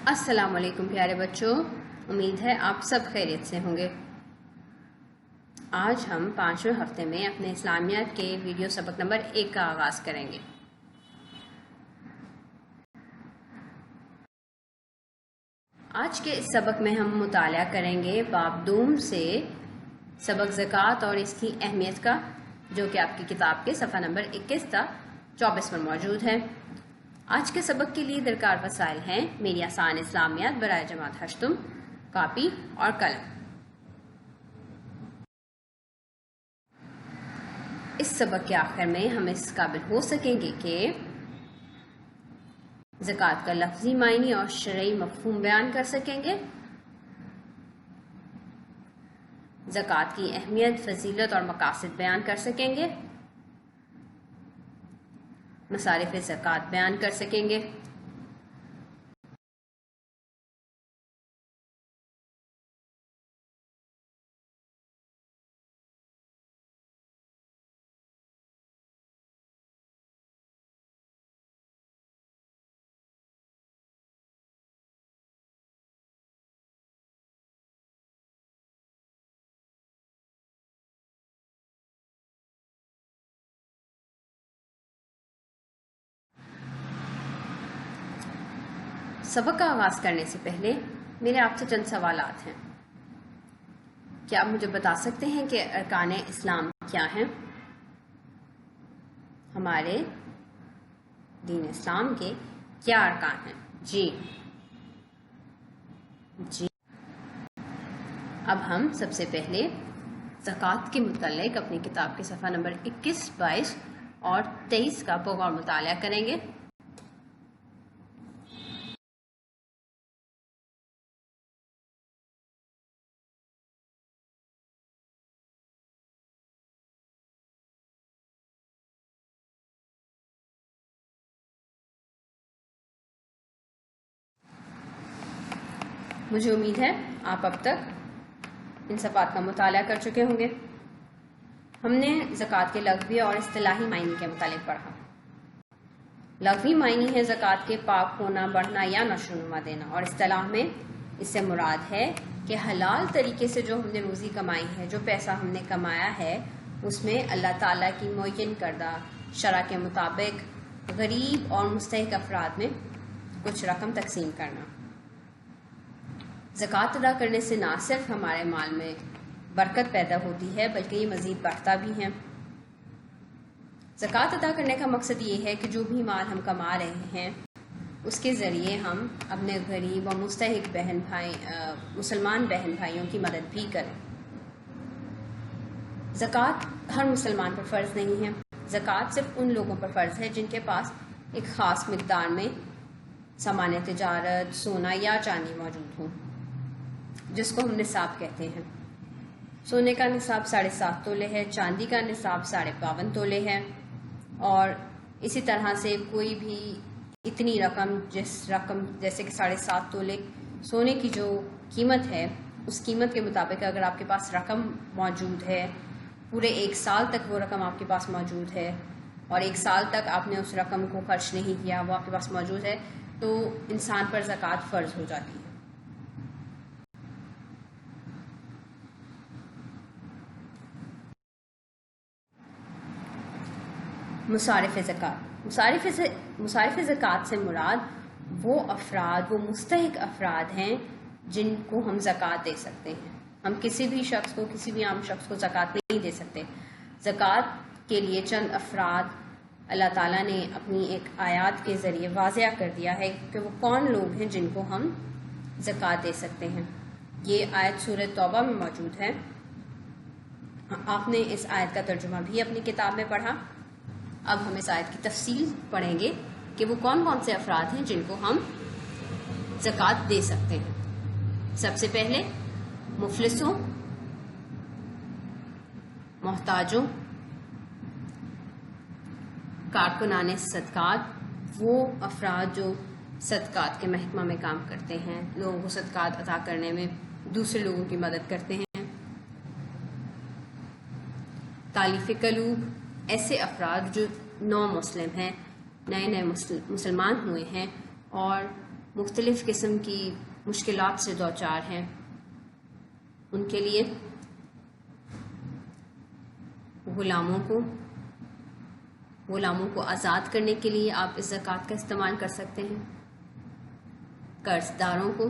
السلام علیکم پیارے بچوں، امید ہے آپ سب خیریت سے ہوں گے۔ آج ہم 5ویں ہفتے میں اپنے اسلامیات کے ویڈیو سبق نمبر 1 کا آغاز کریں گے۔ آج کے اس سبق میں ہم مطالعہ کریں گے باب دوم سے سبق زکوٰۃ اور اس کی اہمیت کا، جو کہ آپ کی کتاب کے صفحہ نمبر 21 تا 24 پر موجود ہے۔ آج کے سبق کے لیے درکار وسائل ہیں میری آسان اسلامیات برائے جماعت ہشتم، کاپی اور قلم۔ اس سبق کے آخر میں ہم اس قابل ہو سکیں گے کہ زکوٰۃ کا لفظی معنی اور شرعی مفہوم بیان کر سکیں گے، زکوٰۃ کی اہمیت، فضیلت اور مقاصد بیان کر سکیں گے، مصارف زکوٰۃ بیان کر سکیں گے، سبق کا آغاز کرنے سے پہلے میرے آپ سے چند سوالات ہیں۔ کیا آپ مجھے بتا سکتے ہیں کہ ارکان اسلام کیا ہیں؟ ہمارے دین اسلام کے کیا ارکان ہیں؟ جی اب ہم سب سے پہلے زکوٰۃ کے متعلق اپنی کتاب کے صفحہ نمبر 21، 22 اور 23 کا بغور مطالعہ کریں گے۔ مجھے امید ہے آپ اب تک ان صفحات کا مطالعہ کر چکے ہوں گے۔ ہم نے زکوٰۃ کے لغوی اور اصطلاحی معنی کے متعلق پڑھا۔ لغوی معنی ہے زکوٰۃ کے پاک ہونا، بڑھنا یا نشو و نما دینا، اور اصطلاح میں اس سے مراد ہے کہ حلال طریقے سے جو ہم نے روزی کمائی ہے، جو پیسہ ہم نے کمایا ہے، اس میں اللہ تعالیٰ کی معین کردہ شرع کے مطابق غریب اور مستحق افراد میں کچھ رقم تقسیم کرنا۔ زکوٰۃ ادا کرنے سے نہ صرف ہمارے مال میں برکت پیدا ہوتی ہے بلکہ یہ مزید بڑھتا بھی ہے۔ زکوٰۃ ادا کرنے کا مقصد یہ ہے کہ جو بھی مال ہم کما رہے ہیں اس کے ذریعے ہم اپنے غریب اور مستحق مسلمان بہن بھائیوں کی مدد بھی کریں۔ زکوٰۃ ہر مسلمان پر فرض نہیں ہے۔ زکوٰۃ صرف ان لوگوں پر فرض ہے جن کے پاس ایک خاص مقدار میں سامان تجارت، سونا یا چاندی موجود ہوں، جس کو ہم نصاب کہتے ہیں۔ سونے کا نصاب 7.5 تولے ہے، چاندی کا نصاب 52.5 تولے ہے، اور اسی طرح سے کوئی بھی اتنی رقم جیسے کہ 7.5 تولے سونے کی جو قیمت ہے، اس قیمت کے مطابق اگر آپ کے پاس رقم موجود ہے، پورے 1 سال تک وہ رقم آپ کے پاس موجود ہے، اور 1 سال تک آپ نے اس رقم کو خرچ نہیں کیا، وہ آپ کے پاس موجود ہے، تو انسان پر زکوٰۃ فرض ہو جاتی ہے۔ مصارف زکوٰۃ۔ مصارف زکوٰۃ سے مراد وہ مستحق افراد ہیں جن کو ہم زکوٰۃ دے سکتے ہیں۔ ہم کسی بھی عام شخص کو زکوٰۃ نہیں دے سکتے۔ زکوٰۃ کے لیے چند افراد اللہ تعالیٰ نے اپنی ایک آیات کے ذریعے واضح کر دیا ہے کہ وہ کون لوگ ہیں جن کو ہم زکوٰۃ دے سکتے ہیں۔ یہ آیت سورہ توبہ میں موجود ہے۔ آپ نے اس آیت کا ترجمہ بھی اپنی کتاب میں پڑھا۔ اب ہم اس آیت کی تفصیل پڑھیں گے کہ وہ کون کون سے افراد ہیں جن کو ہم زکوٰۃ دے سکتے ہیں۔ سب سے پہلے مفلسوں، محتاجوں، کارکنان صدقات، وہ افراد جو صدقات کے محکمہ میں کام کرتے ہیں، لوگوں کو صدقات عطا کرنے میں دوسرے لوگوں کی مدد کرتے ہیں۔ تالیف قلوب، ایسے افراد جو نو مسلم ہیں، نئے مسلمان ہوئے ہیں اور مختلف قسم کی مشکلات سے دوچار ہیں، ان کے لیے غلاموں کو آزاد کرنے کے لیے آپ اس زکوٰۃ کا استعمال کر سکتے ہیں، قرض داروں کو،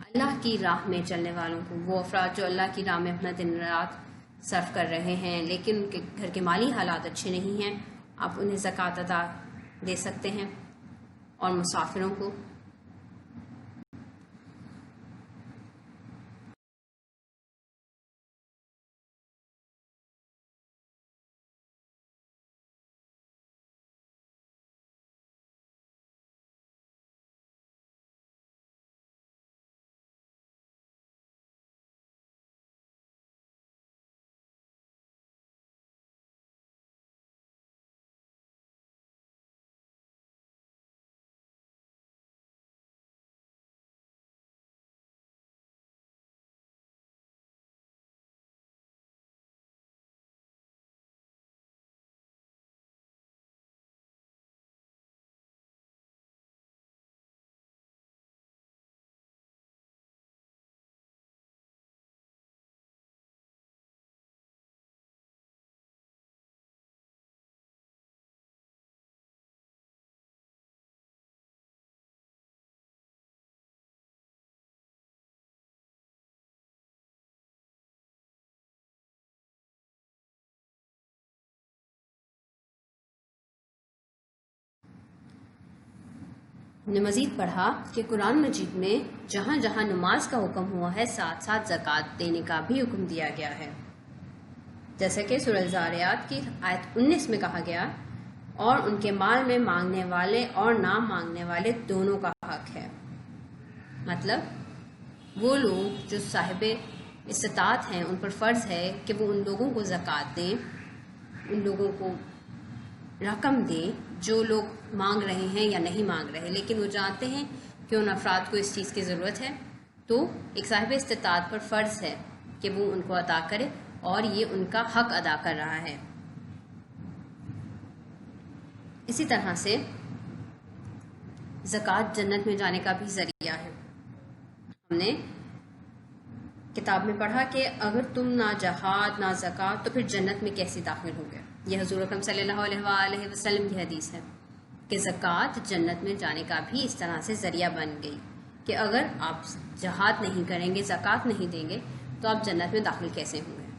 اللہ کی راہ میں چلنے والوں کو، وہ افراد جو اللہ کی راہ میں اپنا دن رات صرف کر رہے ہیں لیکن ان کے گھر کے مالی حالات اچھے نہیں ہیں، آپ انہیں زکوٰۃ ادا دے سکتے ہیں، اور مسافروں کو۔ ہم نے مزید پڑھا کہ قرآن مجید میں جہاں جہاں نماز کا حکم ہوا ہے ساتھ ساتھ زکوٰۃ دینے کا بھی حکم دیا گیا ہے، جیسے کہ سورہ الذاریات کی آیت 19 میں کہا گیا، اور ان کے مال میں مانگنے والے اور نہ مانگنے والے دونوں کا حق ہے۔ مطلب وہ لوگ جو صاحب استطاعت ہیں ان پر فرض ہے کہ وہ ان لوگوں کو زکوٰۃ دیں، ان لوگوں کو رقم دیں جو لوگ مانگ رہے ہیں یا نہیں مانگ رہے، لیکن وہ جانتے ہیں کہ ان افراد کو اس چیز کی ضرورت ہے، تو ایک صاحب استطاعت پر فرض ہے کہ وہ ان کو عطا کرے، اور یہ ان کا حق ادا کر رہا ہے۔ اسی طرح سے زکوٰۃ جنت میں جانے کا بھی ذریعہ ہے۔ ہم نے کتاب میں پڑھا کہ اگر تم نہ جہاد نہ زکوٰۃ تو پھر جنت میں کیسے داخل ہو گئے۔ یہ حضور اکرم صلی اللہ علیہ وآلہ وسلم کی حدیث ہے کہ زکوٰۃ جنت میں جانے کا بھی اس طرح سے ذریعہ بن گئی کہ اگر آپ جہاد نہیں کریں گے، زکوٰۃ نہیں دیں گے، تو آپ جنت میں داخل کیسے ہوں گے۔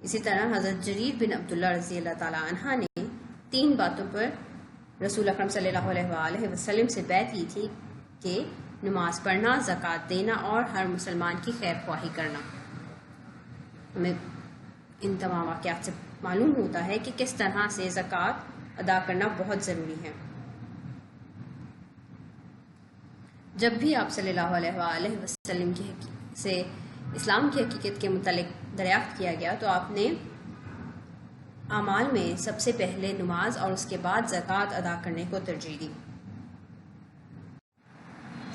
اسی طرح حضرت جریر بن عبداللہ رضی اللہ تعالیٰ عنہ نے 3 باتوں پر رسول اکرم صلی اللہ علیہ وآلہ وسلم سے بیعت کی تھی کہ نماز پڑھنا، زکوٰۃ دینا اور ہر مسلمان کی خیر خواہی کرنا۔ ہمیں ان تمام واقعات سے معلوم ہوتا ہے کہ کس طرح سے زکوٰۃ ادا کرنا بہت ضروری ہے۔ جب بھی آپ صلی اللہ علیہ وآلہ وسلم سے اسلام کی حقیقت کے متعلق دریافت کیا گیا تو آپ نے اعمال میں سب سے پہلے نماز اور اس کے بعد زکوٰۃ ادا کرنے کو ترجیح دی۔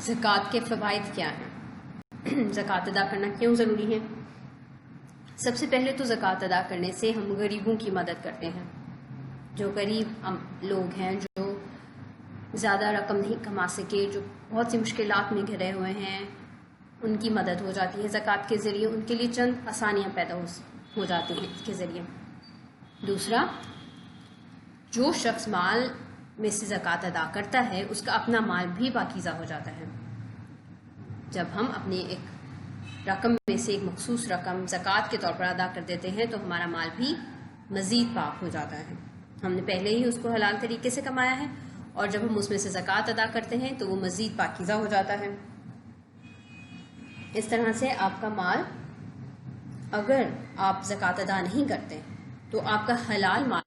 زکوٰۃ کے فوائد کیا ہیں؟ زکوٰۃ ادا کرنا کیوں ضروری ہے؟ سب سے پہلے تو زکوٰۃ ادا کرنے سے ہم غریبوں کی مدد کرتے ہیں۔ جو غریب لوگ ہیں، جو زیادہ رقم نہیں کما سکے، جو بہت سی مشکلات میں گھرے ہوئے ہیں، ان کی مدد ہو جاتی ہے زکوٰۃ کے ذریعے، ان کے لیے چند آسانیاں پیدا ہو جاتی ہیں اس کے ذریعے۔ دوسرا، جو شخص مال میں سے زکوٰۃ ادا کرتا ہے اس کا اپنا مال بھی پاکیزہ ہو جاتا ہے۔ جب ہم اپنی ایک رقم میں سے ایک مخصوص رقم زکوٰۃ کے طور پر ادا کر دیتے ہیں تو ہمارا مال بھی مزید پاک ہو جاتا ہے۔ ہم نے پہلے ہی اس کو حلال طریقے سے کمایا ہے، اور جب ہم اس میں سے زکوٰۃ ادا کرتے ہیں تو وہ مزید پاکیزہ ہو جاتا ہے۔ اس طرح سے آپ کا مال، اگر آپ زکوٰۃ ادا نہیں کرتے تو آپ کا حلال مال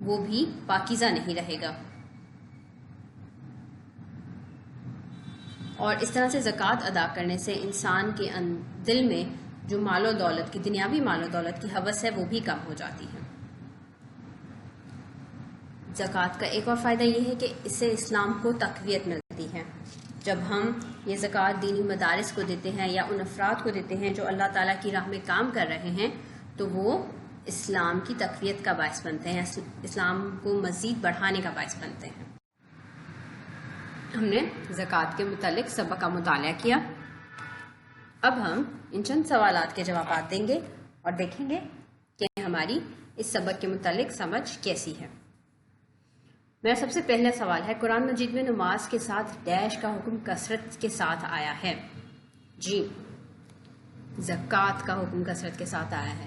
وہ بھی پاکیزہ نہیں رہے گا۔ اور اس طرح سے زکوٰۃ ادا کرنے سے انسان کے دل میں جو مال و دولت کی، دنیاوی مال و دولت کی ہوس ہے وہ بھی کم ہو جاتی ہے۔ زکوٰۃ کا ایک اور فائدہ یہ ہے کہ اس سے اسلام کو تقویت ملتی ہے۔ جب ہم یہ زکوٰۃ دینی مدارس کو دیتے ہیں یا ان افراد کو دیتے ہیں جو اللہ تعالیٰ کی راہ میں کام کر رہے ہیں، تو وہ اسلام کی تقویت کا باعث بنتے ہیں، اسلام کو مزید بڑھانے کا باعث بنتے ہیں۔ ہم نے زکوٰۃ کے متعلق سبق کا مطالعہ کیا، اب ہم ان چند سوالات کے جوابات دیں گے اور دیکھیں گے کہ ہماری اس سبق کے متعلق سمجھ کیسی ہے۔ میرا سب سے پہلا سوال ہے، قرآن مجید میں نماز کے ساتھ ڈیش کا حکم کثرت کے ساتھ آیا ہے؟ جی، زکوٰۃ کا حکم کثرت کے ساتھ آیا ہے۔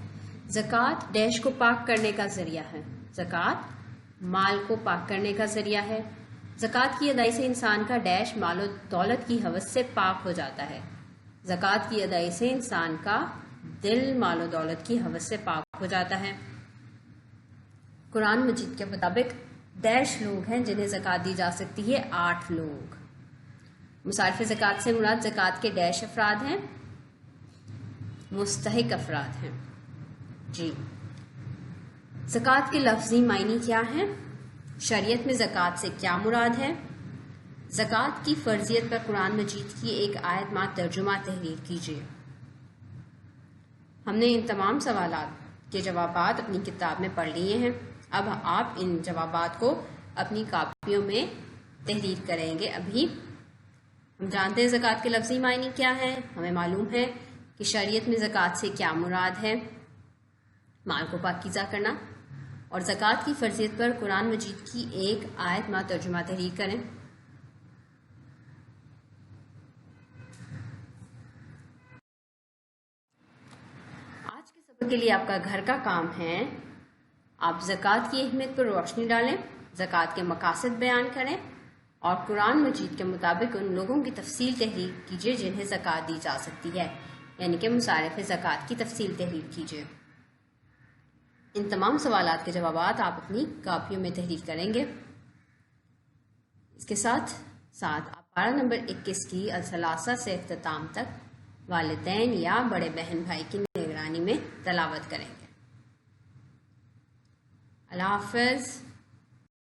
زکوٰۃ ڈیش کو پاک کرنے کا ذریعہ ہے، زکوٰۃ مال کو پاک کرنے کا ذریعہ ہے۔ زکوٰۃ کی ادائی سے انسان کا ڈیش مال و دولت کی ہوس سے پاک ہو جاتا ہے۔ زکوٰۃ کی ادائی سے انسان کا دل مال و دولت کی ہوس سے پاک ہو جاتا ہے۔ قرآن مجید کے مطابق ڈیش لوگ ہیں جنہیں زکوٰۃ دی جا سکتی ہے، 8 لوگ۔ مصارف زکوٰۃ سے مراد زکوٰۃ کے ڈیش افراد ہیں، مستحق افراد ہیں۔ جی، زکوٰۃ کے لفظی معنی کیا ہیں؟ شریعت میں زکوٰۃ سے کیا مراد ہے؟ زکوٰۃ کی فرضیت پر قرآن مجید کی ایک آیت ماں ترجمہ تحریر کیجیے۔ ہم نے ان تمام سوالات کے جوابات اپنی کتاب میں پڑھ لیے ہیں، اب آپ ان جوابات کو اپنی کاپیوں میں تحریر کریں گے۔ ابھی ہم جانتے ہیں زکوٰۃ کے لفظی معنی کیا ہے، ہمیں معلوم ہے کہ شریعت میں زکوٰۃ سے کیا مراد ہے، مال کو پاکیزہ کرنا، اور زکوٰۃ کی فرضیت پر قرآن مجید کی ایک آیت ماں ترجمہ تحریر کریں۔ آج کے سبق کے لیے آپ کا گھر کا کام ہے، آپ زکوٰۃ کی اہمیت پر روشنی ڈالیں، زکوٰۃ کے مقاصد بیان کریں اور قرآن مجید کے مطابق ان لوگوں کی تفصیل تحریر کیجیے جنہیں زکوٰۃ دی جا سکتی ہے، یعنی کہ مصارف زکوٰۃ کی تفصیل تحریر کیجیے۔ ان تمام سوالات کے جوابات آپ اپنی کاپیوں میں تحریر کریں گے۔ اس کے ساتھ آپ پارہ نمبر 21 کی الثلاثہ سے اختتام تک والدین یا بڑے بہن بھائی کی نگرانی میں تلاوت کریں گے۔ اللہ حافظ۔